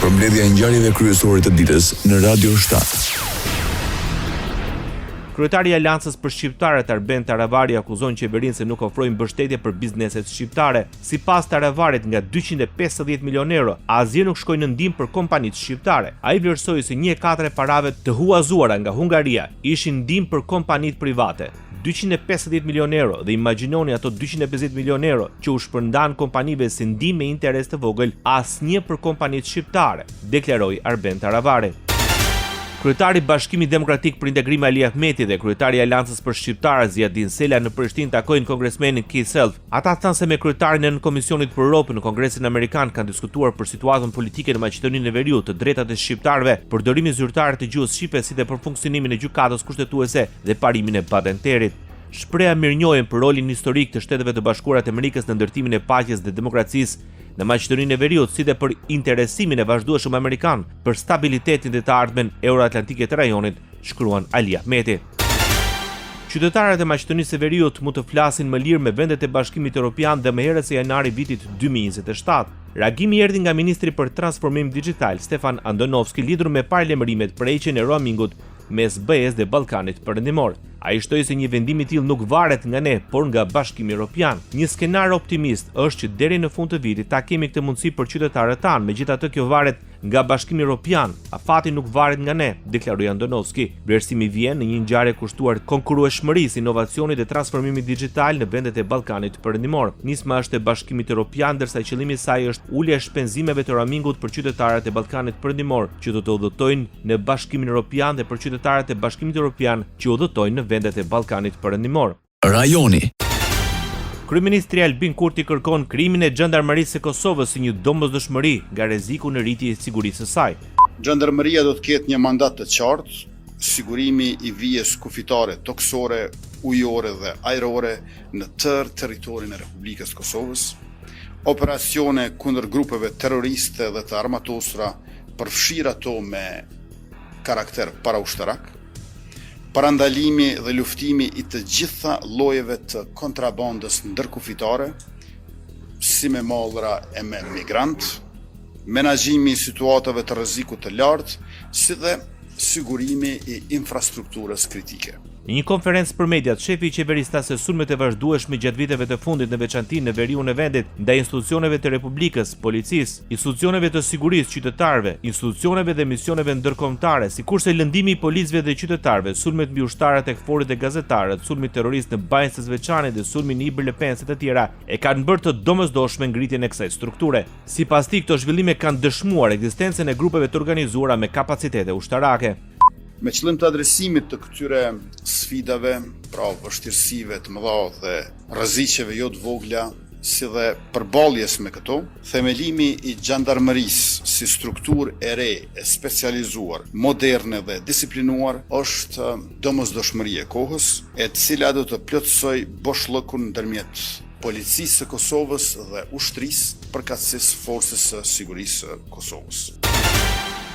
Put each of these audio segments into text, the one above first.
Përmbledhja e ngjarjeve kryesore të ditës në Radio 7. Kryetari i Aleancës për Shqiptarët Arben Taravari akuzon qeverinë se nuk ofrojnë mbështetje për bizneset shqiptare. Sipas Taravarit, nga 250 milion euro, asgjë nuk shkoi në ndihmë për kompanitë shqiptare. Ai vlerësoi se 1/4 e parave të huazuara nga Hungaria ishin ndihmë për kompanitë private. 250 milion euro dhe imagjinoni ato 250 milion euro që u shpërndan kompanive si ndihmë me interes të vogël, asnjë për kompanitë shqiptare, deklaroi Arben Taravari. Kryetari i Bashkimit Demokratik për Integrim Ali Ahmeti dhe kryetari i Aleancës për Shqiptarët Ziadin Sela në Prishtinë takojnë kongresmenin Keith Self. Ata thanë se me kryetarin e Komisionit për Europë në Kongresin Amerikan kanë diskutuar për situatën politike në Maqedoninë e Veriut, të drejtat e shqiptarëve, përdorimin zyrtar të gjuhës shqipe si dhe për funksionimin e gjykatës kushtetuese dhe parimin e patenterit. Shpreha mirënjohjen për rolin historik të Shteteve të Bashkuara të Amerikës në ndërtimin e paqes dhe demokracisë në Maqedoninë e Veriut, si dhe për interesimin e vazhdueshëm amerikan për stabilitetin dhe të ardhmen euroatlantike të rajonit, shkruan Ali Ahmeti. Qytetarët e Maqedonisë së Veriut mund të flasin më lirë me vendet e Bashkimit Evropian dhe më herët se janari vitit 2027. Reagimi erdhi nga ministri për transformim digital Stefan Andonovski lidhur me paralajmërimet për heqjen e roamingut mes BE-s dhe Ballkanit Perëndimor. Ai shtoi se një vendim i tillë nuk varet nga ne, por nga Bashkimi Evropian. Një skenar optimist është që deri në fund të vitit ta kemi këtë mundësi për qytetarët tanë, megjithatë kjo varet nga Bashkimi Evropian. Afati nuk varet nga ne, deklaroi Andonovski. Vlerësimi vjen në një ngjarje kushtuar konkurrueshmërisë, inovacionit dhe transformimit digjital në vendet e Ballkanit Perëndimor. Nisma është e Bashkimit Evropian, ndërsa qëllimi i saj është ulja e shpenzimeve të roamingut për qytetarët e Ballkanit Perëndimor që do të udhëtojnë në Bashkimin Evropian dhe për qytetarët e Bashkimit Evropian që udhëtojnë në vendet e Ballkanit Perëndimor. Rajoni. Kryeministri Albin Kurti kërkon krimin e Gjandarmerisë së Kosovës si një domosdoshmëri nga rreziku në rritje e sigurisë së saj. Gjandarmeria do të ketë një mandat të qartë, sigurimi i vijes kufitare, toksore, ujore dhe ajrore në tërë territorin e Republikës Kosovës, operacione kundër grupeve terroriste dhe të armatosura, përfshirë ato me karakter paraushtarak, parandalimi dhe luftimi i të gjitha llojeve të kontrabandës ndërkufitare, si me mallra e me migrant, menaxhimi i situatave të rrezikut të lartë, si dhe sigurimi i infrastrukturës kritike. Në një konferencë për mediat, shefi i qeverisë tha se sulmet e vazhdueshme gjatë viteve të fundit në veçantë në veriun e vendit ndaj institucioneve të Republikës, policisë, institucioneve të sigurisë qytetarëve, institucioneve dhe misioneve ndërkombëtare, sikurse lëndimi i policëve dhe qytetarëve, sulmet mbi ushtarët, ekforit dhe gazetarët, sulmi terrorist në Bajnës së Zveçanit dhe sulmi në Ibër Lepen e të tjera, e kanë bërë të domosdoshme ngritjen e kësaj strukture. Sipas tij, këto zhvillime kanë dëshmuar ekzistencën e grupeve të organizuara me kapacitete ushtarake. Me qëllim të adresimit të këtyre sfidave, pra vështirësive të mëdha dhe rreziqeve jo të vogla, si dhe përballjes me këto, themelimi i gjandarmerisë si strukturë e re, e specializuar, moderne dhe disiplinuar është domosdoshmëri e kohës, e cila do të plotësoj boshllëkun ndërmjet policisë së Kosovës dhe ushtrisë përkatësisë forcës së sigurisë së Kosovës.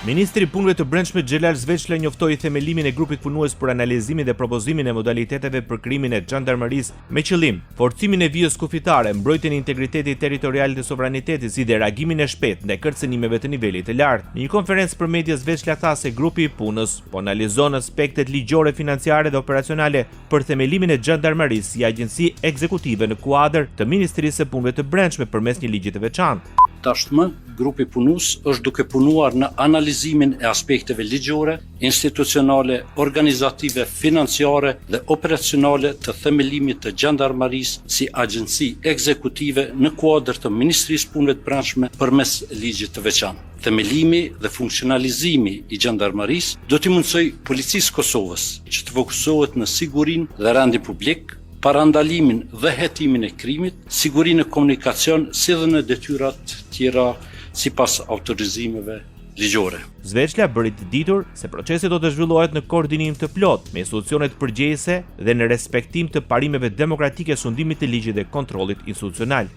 Ministri i Punëve të Brendshme Xhelal Zveçla njoftoi themelimin e grupit punues për analizimin dhe propozimin e modaliteteve për krimin e gjandarmerisë me qëllim forcimin e vijës kufitare, mbrojtjen e integritetit territorial dhe sovranitetit, si dhe reagimin e shpejtë ndaj kërcënimeve të nivelit të lartë. Në një konferencë për media, Zveçla tha se grupi i punës po analizon aspektet ligjore, financiare dhe operacionale për themelimin e gjandarmerisë si agjenci ekzekutive në kuadër të Ministrisë së Punëve të Brendshme përmes një ligji të veçantë. Tashmë, grupi punus është duke punuar në analizimin e aspekteve ligjore, institucionale, organizative, financiare dhe operacionale të themelimit të gjandarmerisë si agjenci ekzekutive në kuadër të Ministrisë Punëve të Brendshme përmes ligjit të veçantë. Themelimi dhe funksionalizimi i gjandarmerisë do t'i mundsoj Policisë Kosovës që të fokusohet në sigurinë dhe rendin publik, parandalimin dhe hetimin e krimit, sigurinë e komunikacion, si dhe në detyrat tjera sipas autorizimeve ligjore. Zveçla bëri të ditur se procesi do të zhvillohet në koordinim të plotë me institucionet përgjegjëse dhe në respektim të parimeve demokratike, sundimit të ligjit dhe kontrollit institucional.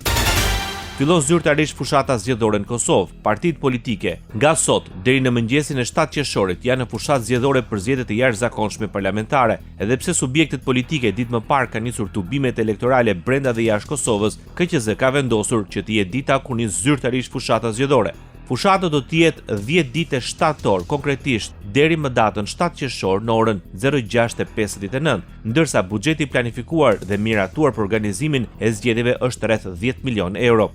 Fillon zyrtarisht fushata zgjedhore në Kosovë. Partitë politike nga sot deri në mëngjesin e 7 qershorit janë në fushatë zgjedhore për zgjedhjet e jashtëzakonshme parlamentare. Edhe pse subjektet politike ditë më parë kanë nisur tubimet elektorale brenda dhe jashtë Kosovës, KQZ ka vendosur që të jetë dita kur nis zyrtarisht fushata zgjedhore. Fushata do të jetë 10 ditë shtator, konkretisht deri më datën 7 qershor në orën 06:59, ndërsa buxheti planifikuar dhe miratuar për organizimin e zgjedhjeve është rreth 10 milion euro.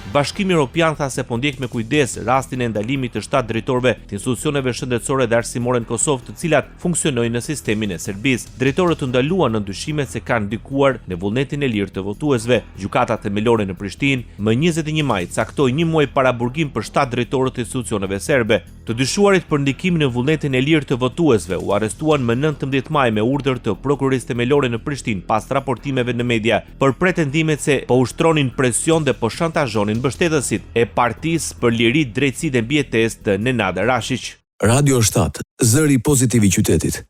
Bashkimi Evropian tha se po ndjek me kujdes rastin e ndalimit të 7 drejtorëve të institucioneve shëndetësore dhe arsimore në Kosovë, të cilat funksionojnë në sistemin e Serbisë. Drejtorët u ndaluan në ndyshimet se kanë ndikuar në vullnetin e lirë të votuesve. Gjykata themelore në Prishtinë më 21 maj caktoi 1 muaj paraburgim për 7 drejtorët të institucioneve serbe. Të dyshuarit për ndikimin në vullnetin e lirë të votuesve u arrestuan më 19 maj me urdhër të prokurorisë themelore në Prishtinë pas raportimeve në media për pretendimet se po ushtronin presion dhe po shantazhonin mbështetësit e Partisë për Liri, Drejtësi dhe Mbijetesë të Nenada Rashić. Radio 7, zëri pozitiv i qytetit.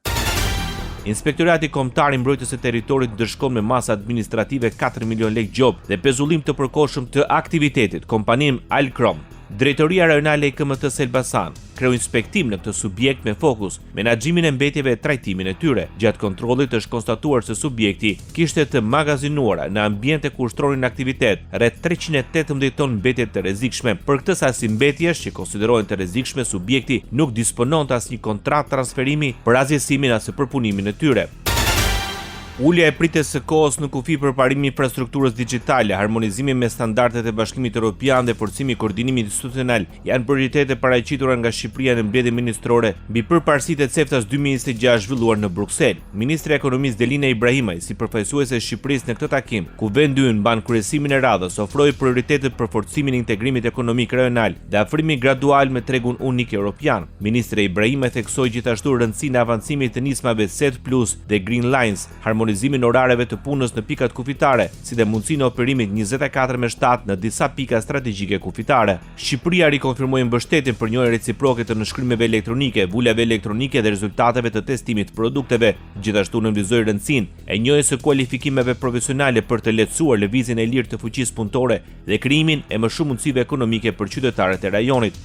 Inspektorati Kombëtar i Mbrojtjes së Territorit ndërshkon me masë administrative 4 milion lekë gjob dhe pezullim të përkohshëm të aktivitetit kompaninë Alkrom. Drejtoria Rajonale e KMT-s Elbasan kreu inspektim në këtë subjekt me fokus menaxhimin e mbetjeve e trajtimin e tyre. Gjatë kontrollit është konstatuar se subjekti kishte të magazinuara në ambiente ku ushtronin aktivitet rreth 318 ton mbetje të rrezikshme. Për këtë sasi mbetjesh që konsiderohen të rrezikshme, subjekti nuk dispononte asnjë kontratë transferimi për asgjësimin as përpunimin e tyre. Ulja e pritjes së kohës në kufi për parimin e infrastrukturës digjitale, harmonizimi me standardet e Bashkimit Evropian dhe forcimi i koordinimit institucional janë prioritete paraqitura nga Shqipëria në mbledhjen ministrore mbi përparësitë e CEFTA-s 2026 zhvilluar në Bruksel. Ministri i Ekonomisë Delina Ibrahimaj, si përfaqësuese e Shqipërisë në këtë takim, ku vendi ynë mban kryesimin e radhës, ofroi prioritetet për forcimin e integrimit ekonomik rajonal dhe afrimin gradual me tregun unik evropian. Ministri Ibrahimaj theksoi gjithashtu rëndësinë e avancimit të nismave SET Plus dhe Green Lines, harmonizimin orareve të punës në pikat kufitare, si dhe mundësinë e operimit 24/7 në disa pika strategjike kufitare. Shqipëria rikonfirmoi mbështetjen për njëjë reciproke të nënshkrimeve elektronike, vulave elektronike dhe rezultateve të testimit të produkteve. Gjithashtu nënvizoi rëndësinë e njëjës së kualifikimeve profesionale për të lehtësuar lëvizjen e lirë të fuqisë punëtore dhe krijimin e më shumë mundësive ekonomike për qytetarët e rajonit.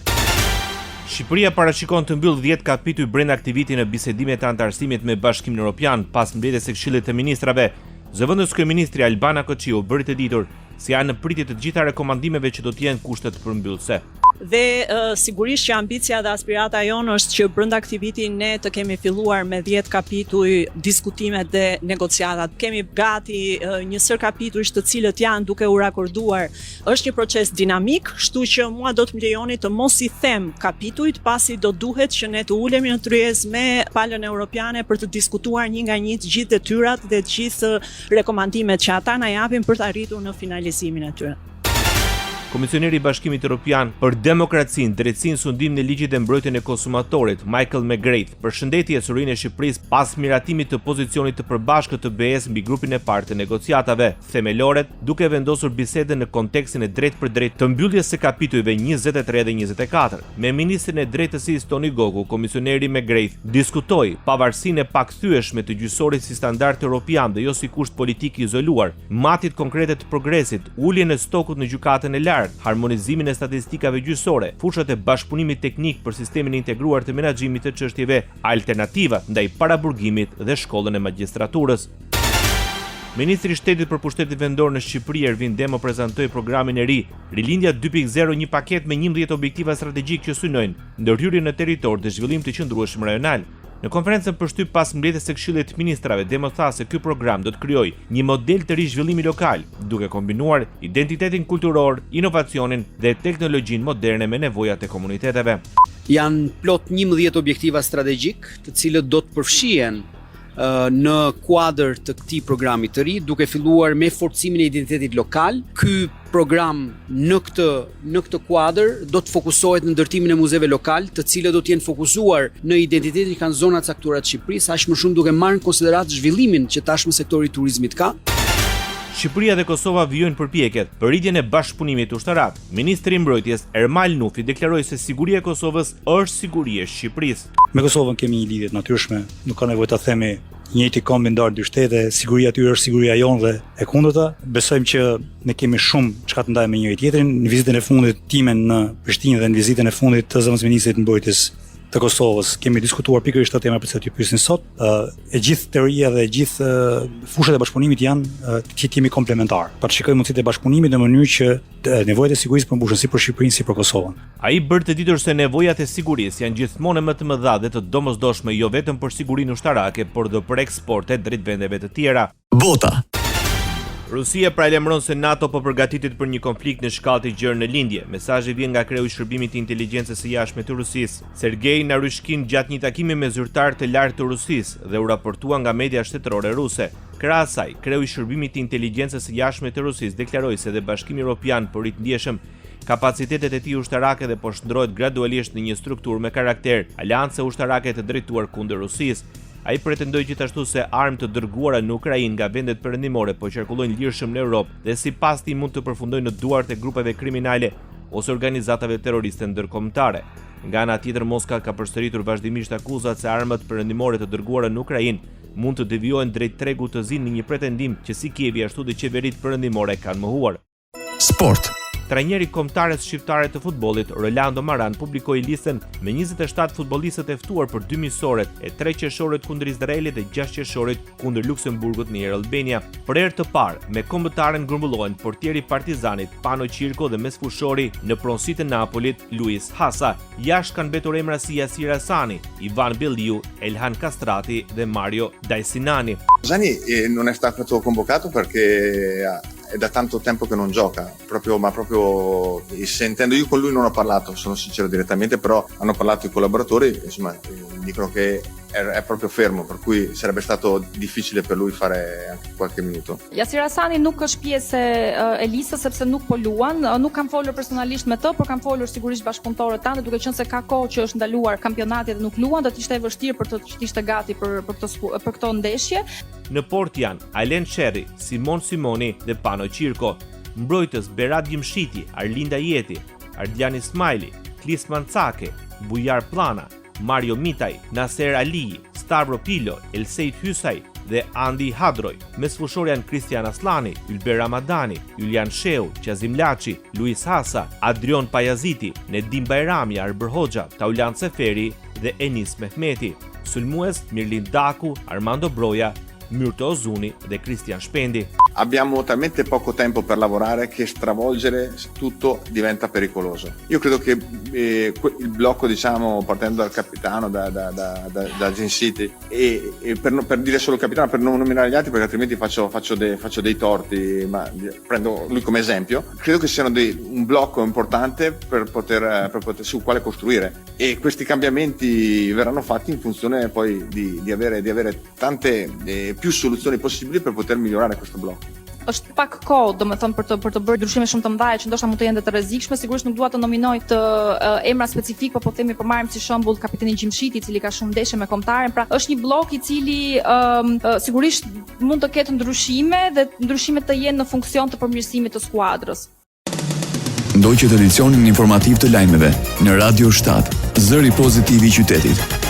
Shqipëria parashikon të mbyllë 10 kapituj brenda aktivitit në bisedimet të anëtarësimit me Bashkimin Evropian pas mbledhjes së Këshillit të Ministrave. Zëvendës kryeministri Albana Koçiu bëri të ditur se janë në pritje të gjitha rekomandimeve që do të jenë kushtet përmbyllëse. Dhe sigurisht që ambicia dhe aspirata jonë është që brenda aktivitit ne të kemi filluar me 10 kapituj diskutimet dhe negociatat. Kemi gati një sër kapitujsh të cilët janë duke u rakorduar. Është një proces dinamik, kështu që mua do të më lejoni të mos i them kapitujt, pasi do duhet që ne të ulemi në tryez me palën europiane për të diskutuar një nga një të gjithë detyrat dhe të gjithë rekomandimet që ata na japin për të arritur në finalizimin e tyre. Komisioneri i Bashkimit Evropian për Demokracinë, Drejtësinë, Sundimin e Ligjit dhe Mbrojtjen e Konsumatorit, Michael McGrath, përshëndeti zurinë e Shqipërisë pas miratimit të pozicionit të përbashkët të BE-s mbi grupin e parë të negociatave themelore, duke vendosur bisedën në kontekstin e drejt për drejt të mbylljes së kapitujve 23 dhe 24. Me ministrin e drejtësisë Toni Goku, komisioneri McGrath diskutoi pavarësinë e pakthyeshme të gjyqësorit si standard evropian dhe jo si kusht politik i izoluar, matit konkrete të progresit, uljen e stokut në gjykatën e lartë, harmonizimin e statistikave gjyqësore, fushat e bashkëpunimit teknik për sistemin e integruar të menaxhimit të çështjeve alternativa ndaj paraburgimit dhe shkollën e magjistraturës. Ministri i Shtetit për Pushtetin Vendor në Shqipëri Ervin Demo prezantoi programin e ri Rilindja 2.0, një paketë me 11 objektiva strategjik që synojnë ndërhyrjen në territor dhe zhvillim të qëndrueshëm rajonal. Në konferencën përshtyp pas mbledhjes së Këshillit të Ministrave, Demo tha se ky program do të krijojë një model të ri zhvillimi lokal, duke kombinuar identitetin kulturor, inovacionin dhe teknologjinë moderne me nevojat e komuniteteve. Janë plot 11 objektiva strategjik, të cilët do të përfshihen në kuadër të këtij programi të ri, duke filluar me forcimin e identitetit lokal. Ky program në këtë kuadër do të fokusohet në ndërtimin e muzeve lokal, të cilët do të jenë fokusuar në identitetin që kanë zonat caktuara të Shqipërisë, aq më shumë duke marrë në konsiderat zhvillimin që tashmë sektori i turizmit ka. Shqipëria dhe Kosova vijojnë përpjekjet për rritjen e bashkëpunimit ushtarak. Ministri i Mbrojtjes Ermal Nufi deklaroi se siguria e Kosovës është siguria e Shqipërisë. Me Kosovën kemi një lidhje të natyrshme, nuk ka nevojë ta themi njëjti kombi ndar dy shtete, siguria e tyre është siguria jonë dhe e kundërta. Besojmë që ne kemi shumë çka të ndajmë me njëri tjetrin. Në vizitën e fundit time në Prishtinë dhe në vizitën e fundit të zëvendësministrit të Mbrojtjes të Kosovës. Kemi diskutuar pikërisht këtë temë për çfarë ju pyesin sot. E gjithë teoria dhe e gjithë fushat e bashkëpunimit janë që jemi komplementar. Shikojmë mundësitë e bashkëpunimit në mënyrë që nevojat e sigurisë përmbushën si për Shqipërinë si për Kosovën. Ai bërë të ditur se nevojat e sigurisë janë gjithmonë më të mëdha dhe të domosdoshme jo vetëm për sigurinë ushtarake, por edhe për eksporte drejt vendeve të tjera. Bota. Rusia paralajmëron se NATO po përgatitet për një konflikt në shkallë të gjerë në lindje. Mesazhi vjen nga kreu i shërbimit të inteligjencës së jashtme të Rusisë. Sergei Naryshkin gjatë një takimi me zyrtar të lartë të Rusisë dhe u raportua nga media shtetërore ruse. Krahas asaj, kreu i shërbimit të inteligjencës së jashtme të Rusisë deklaroi se dhe Bashkimi Evropian po ritndjeshëm kapacitetet e tij ushtarake dhe po shndrohet gradualisht në një strukturë me karakter aleance ushtarake të drejtuar kundër Rusisë. Ai pretendoi gjithashtu se armë të dërguara në Ukrainë nga vendet perëndimore po qarkullojnë lirshëm në Europë dhe sipas tij mund të përfundojnë në duart e grupeve kriminale ose organizatave terroriste ndërkombëtare. Nga ana tjetër, Moska ka përsëritur vazhdimisht akuzat se armët perëndimore të dërguara në Ukrainë mund të devijohen drejt tregut të zi në një pretendim që si Kievi ashtu dhe qeveritë perëndimore kanë mohuar. Sport. Trajneri kombëtares shqiptare të futbollit, Rolando Maran, publikoi listën me 27 futbollistët e ftuar për 2 miqësoret, e 3 qershorit kundër Izraelit dhe 6 qershorit kundër Luksemburgut në Air Albania. Për herë të parë, me kombëtaren grumbullohen portieri Partizanit Pano Cirko dhe mesfushori në pronësitë e Napolit Luis Hasa. Jashtë kanë mbetur emra si Yasir Hasani, Ivan Belliu, Elhan Kastrati dhe Mario Daisinani. Zani non è stato convocato perché è da tanto tempo che non gioca, proprio sentendo, io con lui non ho parlato, sono sincero direttamente, però hanno parlato i collaboratori, insomma dicono che è proprio fermo, per cui sarebbe stato difficile per lui fare anche qualche minuto. Yasir Hasani nuk është pjesë e listës sepse nuk po luan, nuk kam folur personalisht me të, por kam folur sigurisht bashkëpunëtorët tanë, duke qenë se ka kohë që është ndaluar kampionati dhe nuk luan, do të ishte e vështirë për të ishte gati për këto ndeshje. Në port janë Alen Sherri, Simon Simoni dhe Pano Cirko. Mbrojtës Berat Gjimshiti, Arlinda Jeti, Ardlian Ismaili, Klis Mancake, Bujar Plana, Mario Mitaj, Naser Ali, Stavro Pilo, Elsejt Hysaj dhe Andi Hadroj. Mesfushor janë Kristian Aslani, Ylber Ramadani, Julian Sheu, Qazim Laçi, Luis Hasa, Adrion Pajaziti, Nedim Bajrami, Arber Hoxha, Taulan Seferi dhe Enis Mehmeti. Sulmues Mirlin Daku, Armando Broja, Myrto Ozuni dhe Cristian Shpendi. Abbiamo talmente poco tempo per lavorare che stravolgere tutto diventa pericoloso. Io credo che il blocco, diciamo, partendo dal capitano, da Gen City, e per dire solo il capitano, per non nominare gli altri, perché altrimenti faccio dei torti, ma prendo lui come esempio, credo che siano un blocco importante per poter su quale costruire, e questi cambiamenti verranno fatti in funzione poi di avere tante più soluzioni possibili per poter migliorare questo blocco. Është pak kohë, domethënë për të bërë ndryshime shumë të mëdha që ndoshta mund të jenë të rrezikshme. Sigurisht nuk dua të nominoj të emra specifik, por po themi për marrim si shembull kapitenin Gjimshiti, i cili ka shumë ndeshje me kombëtaren. Pra është një blok i cili sigurisht mund të ketë ndryshime dhe ndryshimet të jenë në funksion të përmirësimit të skuadrës. Ndoqët edicionin informativ të lajmeve në Radio 7, zëri pozitiv i qytetit.